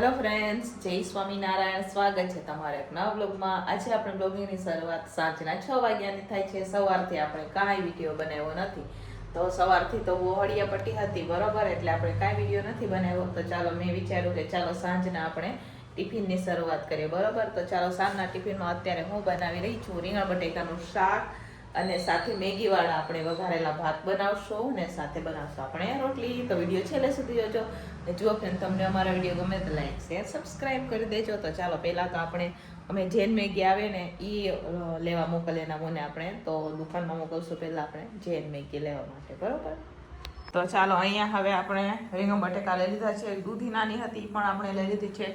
Hello friends, જય સ્વામિનારાયણ. સ્વાગત છે તમારા એક નવા બ્લોગમાં. આજે આપણે બ્લોગિંગની શરૂઆત સાંજના 6 વાગ્યાની થાય છે. સવારથી આપણે કાંઈ વિડીયો બનાવ્યો નથી. તો સવારથી તો હળિયા પટ્ટી હતી બરોબર, એટલે આપણે કાંઈ વિડીયો નથી બનાવ્યો. તો ચાલો મેં વિચાર્યું કે ચાલો સાંજના આપણે ટિફિનની શરૂઆત કરીએ બરોબર. તો ચાલો સાંજના ટિફિનમાં અત્યારે હું બનાવી રહી છું રીંગણ બટેકાનું શાક અને સાથે મેગીવાળા આપણે વઘારેલા ભાત બનાવશું ને સાથે બનાવશું આપણે રોટલી. તો વિડીયો છેલ્લે સુધી જોજો. જુઓ ફ્રેન્ડ, તમને અમારા વિડીયો ગમે તો લાઈક શેર સબસ્ક્રાઈબ કરી દેજો. તો ચાલો પહેલાં તો આપણે અમે જેન મેગી આવે ને એ લેવા મોકલે એના મને આપણે તો દુકાનમાં મોકલશું પહેલાં આપણે જેન મેગી લેવા માટે બરોબર. તો ચાલો અહીંયા હવે આપણે રીંગણ બટેકા લઈ લીધા છે. દૂધી નાની હતી પણ આપણે લઈ લીધી છે.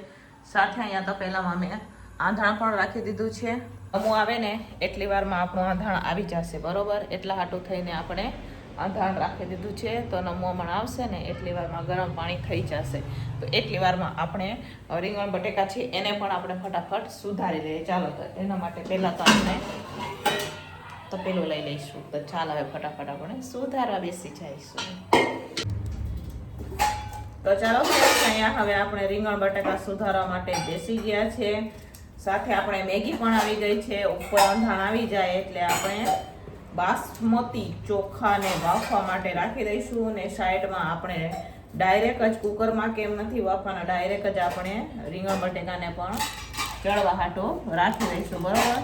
સાથે અહીંયા તો પહેલાંમાં મેં આંધણ પણ રાખી દીધું છે. અમુક આવે ને એટલી વારમાં આપણું આંધણ આવી જશે બરોબર. એટલા હાટું થઈને આપણે આંધણ રાખી દીધું છે. તો નમવામાં આવશે ને એટલી વારમાં ગરમ પાણી થઈ જશે. તો એટલી વારમાં આપણે રીંગણ બટેકા છે એને પણ આપણે ફટાફટ સુધારી લઈએ. ચાલો તો એના માટે પહેલાં તો આપણે તો પેલું લઈ લઈશું. તો ચાલો હવે ફટાફટ આપણે સુધારવા બેસી જઈશું. તો ચાલો અહીંયા હવે આપણે રીંગણ બટેકા સુધારવા માટે બેસી ગયા છે. સાથે આપણે મેગી પણ આવી ગઈ છે. ઉપર અંધાણ આવી જાય એટલે આપણે બાસમતી ચોખાને બાફવા માટે રાખી દઈશું. અને સાઈડમાં આપણે ડાયરેક્ટ જ કુકરમાં કેમ નથી બાફવાના, ડાયરેક્ટ જ આપણે રીંગણ બટેકાને પણ ચડવા હાટો રાખી દઈશું બરાબર.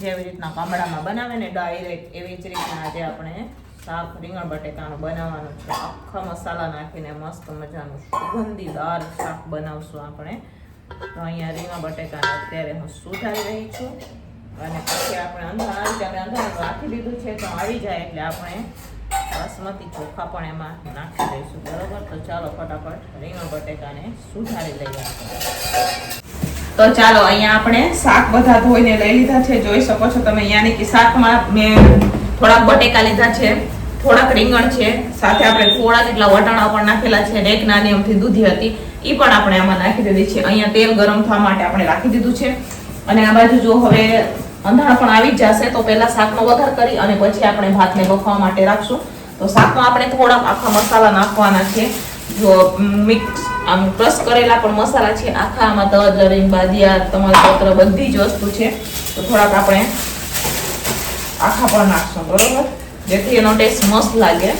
જેવી રીતના ગામડામાં બનાવે ને ડાયરેક્ટ એવી જ રીતના આજે આપણે શાક રીંગણ બટેકાનું બનાવવાનું છે. આખા મસાલા નાખીને મસ્ત મજાનું સુગંધીદાર શાક બનાવશું આપણે. તો અહીંયા રીંગણ બટેકાને અત્યારે હું સુધારી રહી છું. અને પછી આપણે અંધારું રાખી દીધું છે. તો આવી જાય એટલે આપણે બાસમતી ચોખા પણ એમાં નાખી દઈશું બરાબર. તો ચાલો ફટાફટ રીંગણ બટેકાને સુધારી લઈએ. તો ચાલો અહીંયા આપણે શાક બધા ધોઈને લઈ લીધા છે. જોઈ શકો છો તમે અહીંયાની કે શાકમાં મેં થોડાક બટેકા લીધા છે, થોડાક રીંગણ છે, સાથે આપણે થોડા જેટલા વટાણા પણ નાખેલા છે. એક નાની અમથી દૂધી હતી એ પણ આપણે આમાં નાખી દીધી છે. અહીંયા તેલ ગરમ થવા માટે આપણે રાખી દીધું છે. અને આ બાજુ જો હવે અંધાણ પણ આવી જશે તો પહેલા શાકનો વઘાર કરી અને પછી આપણે ભાતને બફવા માટે રાખશું. તો શાકમાં આપણે થોડાક આખા મસાલા નાખવાના છે. જો મિક્સ આમ ક્રશ કરેલા પણ મસાલા છે આખા. આમાં તજ, લવિંગ, બાદિયા, તમાલપત્ર બધી જ વસ્તુ છે. તો થોડાક આપણે આખા પણ નાખશું બરોબર, જેથી એનો ટેસ્ટ મસ્ત લાગે.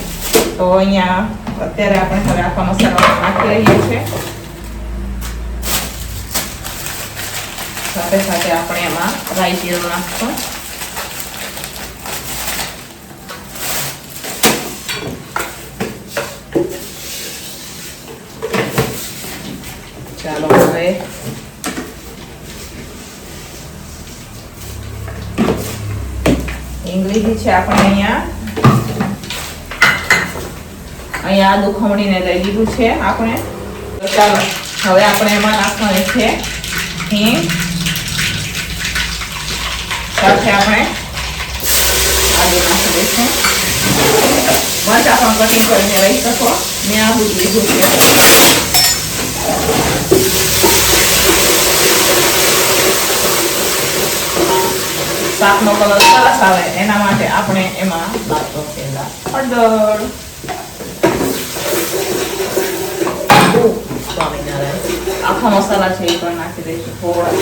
તો અહીંયા અત્યારે આપણે હવે આખા મસાલા નાખી રહીએ છીએ. સાથે સાથે આપણે એમાં રાઈ જીરું નાખશું. ચાલો હવે ઇંગલીજી છે આપણે અહીંયા આદુ ખમણીને લઈ લીધું છે આપણે. તો ચાલો હવે આપણે એમાં નાખવાની છે હિંગ. સાથે આપણે આદુ નાખી દઈશું. મરચાં પણ કટિંગ કરીને લઈ શકો. મેં આદુ લીધું છે. શાકનો કલર સરસ આવે એના માટે આપણે એમાં નાખતો પહેલા હળદર. આખા મસાલા છે એ પણ નાખી દઈશું થોડા.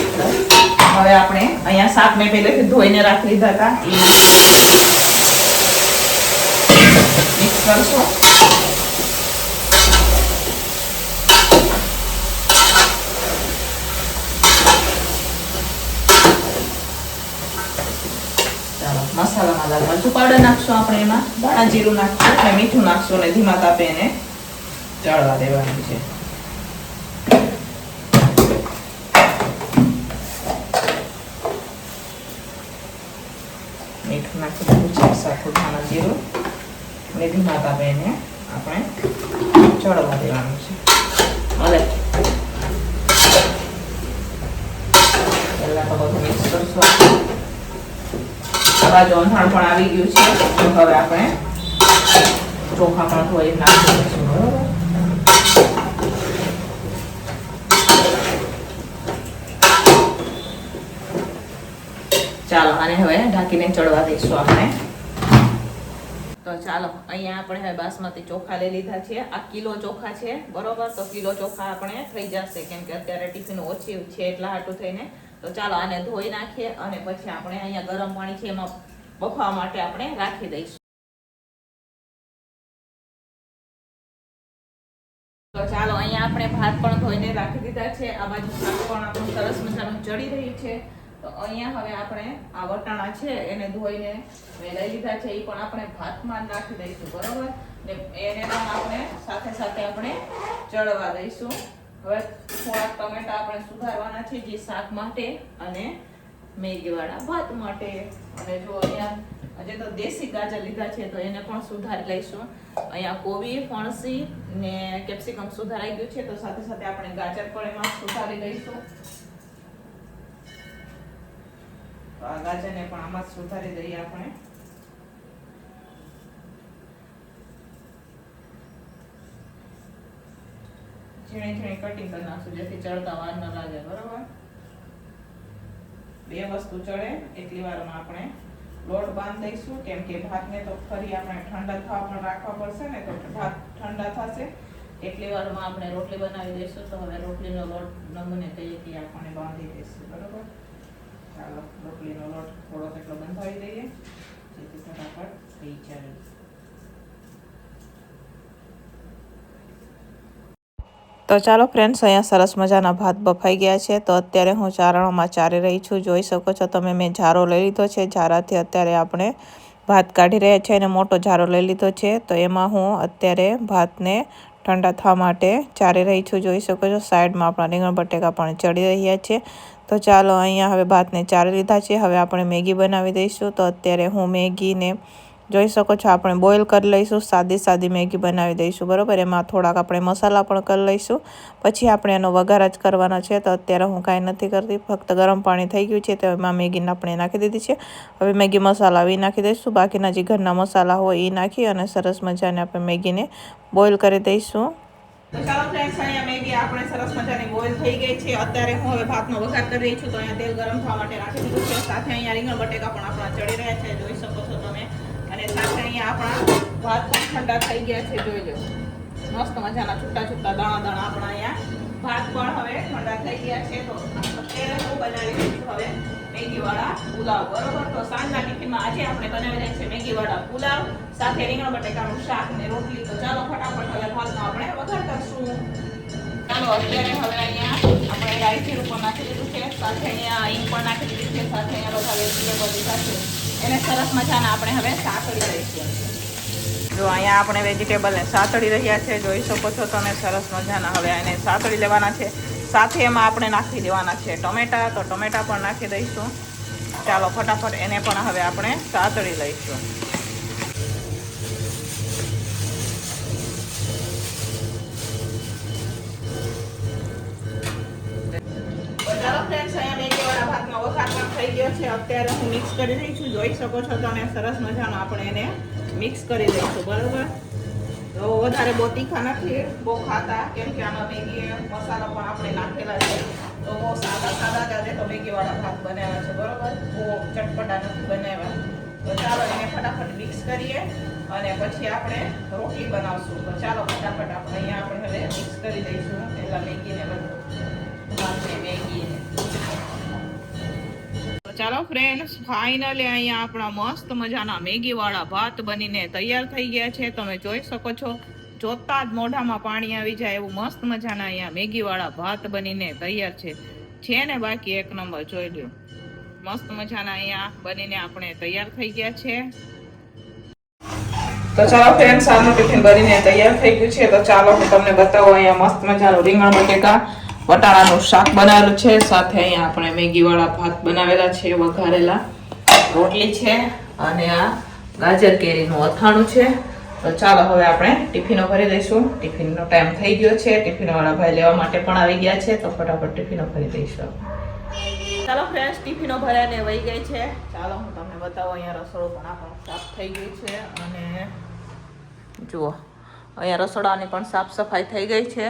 હવે આપણે અહીંયા શાક મેં પહેલેથી ધોઈને રાખી લીધા હતા એ મિક્સ કરશું. ચાલો મસાલામાં લાલ મરચું પાવડર નાખશું આપણે, એમાં ધાણા જીરું નાખશું અને મીઠું નાખશું અને ધીમા તાપે એને ચડવા દેવાનું છે. મીઠું નાખી દીધું છે, સાથે ધાણા જીરું અને ધીમા તાપે એને આપણે ચડવા દેવાનું છે. હવે પહેલા તો બધું મિક્સ કરશું. બાજુ અંધાણ પણ આવી ગયું છે. તો હવે આપણે ચોખા પણ ધોઈ નાખી દઈશું બરોબર. ચાલો આને હવે ઢાંકીને ચડવા દઈશું આપણે. તો ચાલો અહીંયા આપણે હવે બાસમતી ચોખા લઈ લીધા છે. આ કિલો ચોખા છે બરોબર. તો કિલો ચોખા આપણે થઈ જશે કેમ કે અત્યારે ટિફિન ઓછી છે એટલા હાટું થઈને. તો ચાલો આને ધોઈ નાખીએ અને પછી આપણે અહીંયા ગરમ પાણી છે એમાં બફવા માટે આપણે રાખી દઈશું. તો ચાલો અહીંયા આપણે ભાત પણ ધોઈને રાખી દીધા છે. આ બાજુ શાક પણ આપણું સરસ મજાનું ચડી રહ્યું છે. તો અહીંયા હવે આપણે આ વટાણા છે એને ધોઈને લઈ લીધા છે. એ પણ આપણે ભાતમાં નાખી દઈશું બરોબર. ને એને પણ આપણે સાથે સાથે આપણે ચડવા દઈશું. હવે થોડાક ટમેટા આપણે સુધારવાના છે જે શાક માટે અને મેગીવાળા ભાત માટે. અને જો અહીંયા હજે તો દેશી ગાજર લીધા છે તો એને પણ સુધારી લઈશું. અહીંયા કોબી, ફણસી ને કેપ્સિકમ સુધારાઈ ગયું છે તો સાથે સાથે આપણે ગાજર પણ એમાં સુધારી લઈશું. તો આ ગાજરને પણ આમાં સુધારી દઈએ આપણે. ઝીણી ઝીણી કટિંગ કરી નાખશું જેથી ચડતા વાર ન લાગે બરોબર. બે વસ્તુ ચડે એટલી વારમાં આપણે લોટ બાંધી દઈશું કેમ કે ભાતને તો ફરી આપણે ઠંડા થવા પણ રાખવા પડશે ને. તો ભાત ઠંડા થશે એટલી વારમાં આપણે રોટલી બનાવી દઈશું. તો હવે રોટલીનો લોટ નમને કહીએ કે આપણે બાંધી દઈશું બરોબર. ચાલો રોટલીનો લોટ થોડોક એટલો બંધાવી દઈએ જેથી ફટાફટ થઈ જાય. તો ચાલો ફ્રેન્ડ્સ અહીંયા સરસ મજાના ભાત બફાઈ ગયા છે. તો અત્યારે હું ચારણોમાં ચારી રહી છું. જોઈ શકો છો તમે મેં ઝારો લઈ લીધો છે. ઝારાથી અત્યારે આપણે ભાત કાઢી રહ્યા છીએ અને મોટો ઝારો લઈ લીધો છે. તો એમાં હું અત્યારે ભાતને ઠંડા થવા માટે ચારી રહી છું. જોઈ શકો છો સાઈડમાં આપણા રીંગણ બટેકા પણ ચડી રહ્યા છે. તો ચાલો અહીંયા હવે ભાતને ચારી લીધા છે. હવે આપણે મેગી બનાવી દઈશું. તો અત્યારે હું મેગીને જોઈ શકો છો આપણે બોઇલ કરી લઈશું. સાદી મેગી બનાવી દઈશું બરોબર. એમાં થોડાક આપણે મસાલા પણ કરી લઈશું. પછી આપણે એનો વઘાર જ કરવાનો છે. તો અત્યારે હું કાંઈ નથી કરતી, ફક્ત ગરમ પાણી થઈ ગયું છે તો એમાં મેગીને આપણે નાખી દીધી છે. હવે મેગી મસાલા એ નાખી દઈશું. બાકીના જે ઘરના મસાલા હોય એ નાખી અને સરસ મજાને આપણે મેગીને બોઇલ કરી દઈશું. તો ચાલો ફ્રેન્ડ્સ અહીંયા મેગી આપણે સરસ મજાની બોઇલ થઈ ગઈ છે. અત્યારે હું હવે ભાતનો વઘાર કરી રહી છું. તો અહીંયા તેલ ગરમ થવા માટે રાખી દીધું છે. સાથે અહીંયા રીંગણ બટેકા પણ આપણા ચડી રહ્યા છે જોઈ શકો છો તમે. અને સાથે અહીંયા આપણા ભાત પણ ઠંડા થઈ ગયા છે જોઈ લો. મસ્ત મજાના છૂટા દાણા આપણા અહીંયા ભાત પણ હવે ઠંડા થઈ ગયા છે. તો અત્યારે હું બનાવી દઈશું હવે મેગીવાળા પુલાવ બરોબર. તો સાંજના ટિફિનમાં આજે આપણે બનાવી દઈએ છીએ મેગીવાળા પુલાવ સાથે રીંગણ બટેકાનું શાક ને રોટલી. તો ચાલો ફટાફટ હવે ભાતનો આપણે વઘાર કરશું. ચાલો અત્યારે હવે અહીંયા આપણે રાઈ જીરું પણ નાખી દીધું છે. સાથે અહીંયા હિંગ પણ નાખી દીધી છે. સાથે અહીંયા બધા વેજીટેબલ લીધા છે. એને સરસ મજાના આપણે હવે સાતળી દઈશું. જો અહીંયા આપણે વેજીટેબલને સાતળી રહ્યા છે જોઈ શકો છો તમે. સરસ મજાના હવે એને સાતળી લેવાના છે. સાથે એમાં આપણે નાખી દેવાના છે ટમેટા. તો ટમેટા પણ નાખી દઈશું. ચાલો ફટાફટ એને પણ હવે આપણે સાતળી લઈશું. ચાલો ફ્રેન્ડ્સ અહીંયા મેગીવાળા ભાતનો વઘાર પણ થઈ ગયો છે. અત્યારે હું મિક્સ કરી રહી છું. જોઈ શકો છો તમે સરસ મજાનો આપણે એને મિક્સ કરી દઈશું બરોબર. તો વધારે બહુ તીખા નથી બહુ ખાતા કેમ કે આમાં મેગી મસાલા પણ આપણે નાખેલા છે. તો બહુ સાદા જ તો મેગીવાળા ભાત બનાવ્યા છે બરોબર. બહુ ચટપટા નથી બનાવ્યા. તો ચાલો એને ફટાફટ મિક્સ કરીએ અને પછી આપણે રોટલી બનાવશું. તો ચાલો ફટાફટ આપણે અહીંયા આપણે હવે મિક્સ કરી દઈશું પહેલાં મેગીને બધું. તો ચાલો ફ્રેન્ડ્સ ફાઇનલી અહીંયા આપણા મસ્ત મજાના મેગીવાળા ભાત બનીને તૈયાર થઈ ગયા છે. તમે જોઈ શકો છો જોતા જ મોઢામાં પાણી આવી જાય એવું મસ્ત મજાના અહીંયા મેગીવાળા ભાત બનીને તૈયાર છે ને બાકી એક નંબર જોઈ લ્યો. મસ્ત મજાના અહીંયા બનીને આપણે તૈયાર થઈ ગયા છે. તો ચાલો ફ્રેન્ડ્સ આનું ટિફિન બનીને તૈયાર થઈ ગયું છે. તો ચાલો હું તમને બતાવું અહીંયા મસ્ત મજાનું રીંગણ બટેકા વટાણાનું શાક બનાવેલું છે. સાથે અહીંયા આપણે મેગીવાળા ભાત બનાવેલા છે, વઘારેલા રોટલી છે અને આ ગાજર કેરીનું અથાણું છે. તો ચાલો હવે આપણે ટિફિનો ભરી દઈશું. ટિફિનનો ટાઈમ થઈ ગયો છે. ટિફિનવાળા ભાઈ લેવા માટે પણ આવી ગયા છે. તો ફટાફટ ટિફિનો ભરી દઈશું. ચાલો ફ્રેન્ડ્સ ટિફિનો ભરાઈને વહી ગઈ છે. ચાલો હું તમને બતાવું અહીંયા રસોડું પણ આપણું સાફ થઈ ગયું છે. અને જુઓ અહીંયા રસોડાની પણ સાફ સફાઈ થઈ ગઈ છે.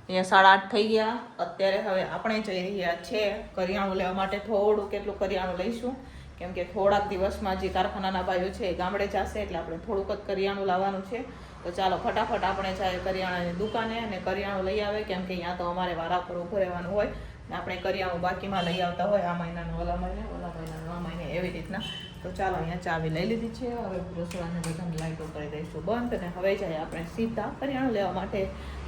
અહીંયા 8:30 થઈ ગયા. અત્યારે હવે આપણે જઈ રહ્યા છે કરિયાણું લેવા માટે. થોડું કેટલું કરિયાણું લઈશું કેમ કે થોડાક દિવસમાં જે કારખાનાના ભાઈઓ છે એ ગામડે જશે એટલે આપણે થોડુંક જ કરિયાણું લાવવાનું છે. તો ચાલો ફટાફટ આપણે જાય કરિયાણાની દુકાને અને કરિયાણું લઈ આવે, કેમ કે અહીંયા તો અમારે વારા પર ઊભું રહેવાનું હોય ને આપણે કરિયાણું બાકીમાં લઈ આવતા હોય, આ મહિનાનું ઓલા મહિનાનું આ મહિને, એવી રીતના. તો ચાલો અહીંયા ચાવી લઈ લીધી છે. હવે રસોડાને બધાની લાઈટો કરી દઈશું બંધ અને હવે જાય આપણે સીધા કરિયાણું લેવા માટે.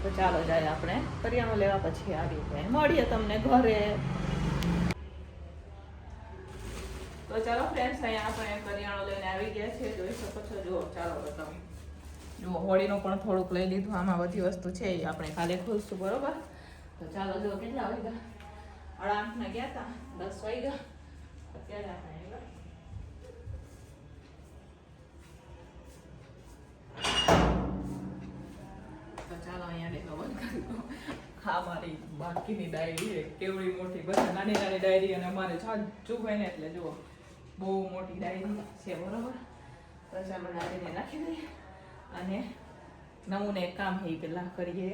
તો ચાલો જાય આપણે કરિયાણું લેવા, પછી આવી જાય મળીએ તમને ઘરે. તો ચાલો ફ્રેન્ડ્સ, અહીંયા આપણે કરિયાણું લઈને આવી ગયા છીએ, જોઈ શકો છો. જુઓ, ચાલો બતાવું. જુઓ, હોળીનું પણ થોડુંક લઈ લીધું. આમાં બધી વસ્તુ છે એ આપણે કાલે ખોલશું, બરોબર? તો ચાલો, જુઓ કેટલા વાગ્યા, 8:30 ગયા હતા, 10 વાગ્યા અત્યારે આપણે આવ્યા. તો ચાલો અહીંયા ડેલો બંધ કરી દો. હા, મારી બાકીની ડાયરી છે, કેવડી મોટી, બધા નાની નાની ડાયરી, અને અમારે જાજુ હોય ને એટલે જુઓ બહુ મોટી ડાયરી છે, બરોબર? તો ચાલો ડાયરીને નાખી દઈએ અને નવું ને એક કામ એ પેલા કરીએ.